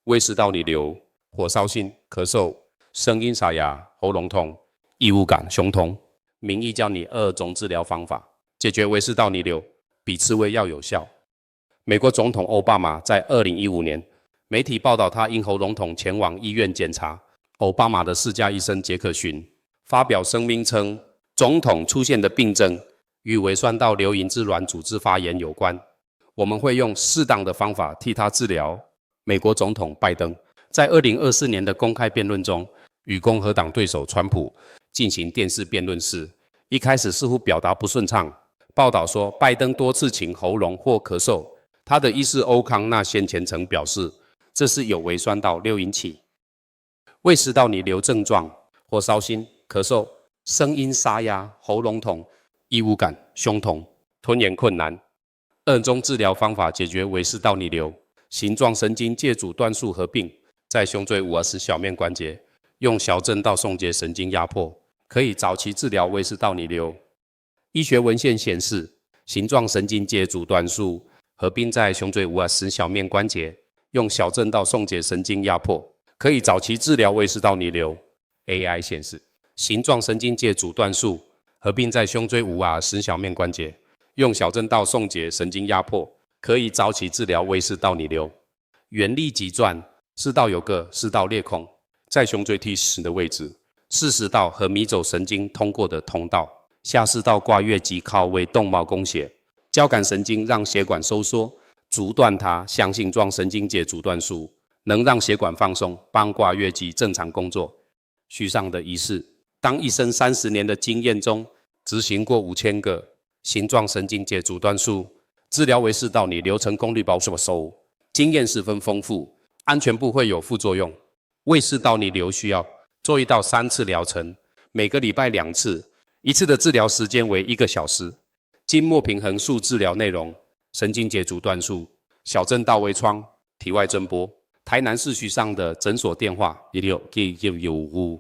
胃食道逆流、火烧心、咳嗽、声音沙哑、喉咙痛、异物感、胸痛。名医教你2种治疗方法，解决胃食道逆流，比吃胃药有效。美国总统奥巴马在2015年，媒体报道他因喉咙痛前往医院检查。奥巴马的私家医生杰克逊发表声明称，总统出现的病症与胃酸道流隐质软组织发炎有关，我们会用适当的方法替他治疗。美国总统拜登在2024年的公开辩论中，与共和党对手川普进行电视辩论时，一开始似乎表达不顺畅。报道说，拜登多次请喉咙或咳嗽，他的医师欧康纳先前曾表示，这是有胃酸道流引起。胃食道逆流症状：火烧心、咳嗽、声音沙哑、喉咙痛、异物感、胸痛、吞咽困难。2种治疗方法解决胃食道逆流：形状神经介阻断术合并，在胸椎5、10小面关节用小振道送节神经压迫，可以早期治疗胃食道逆流。医学文献显示，形状神经介阻断术合并在胸椎5、10小面关节，用小振道送节神经压迫，可以早期治疗胃食道逆流。AI 显示，形状神经介阻断术合并在胸椎5、10小面关节，用小振道送节神经压迫，可以早期治疗胃食道逆流。原力脊传食道有个食道裂孔，在胸椎第10的位置，是食道和迷走神经通过的通道。下食道挂月肌靠为动脉供血，交感神经让血管收缩，阻断它向性状神经节阻断术能让血管放松，帮挂月肌正常工作。虚上的仪式，当一生30年的经验中，执行过5000个形状神经节阻断术，治疗胃食道逆流成功率保守，经验十分丰富，安全不会有副作用。胃食道逆流需要做1到3次疗程，每个礼拜2次，1次的治疗时间为1个小时。筋膜平衡术治疗内容：神经节阻断术、小振道微创、体外震波。台南市区上的诊所电话16995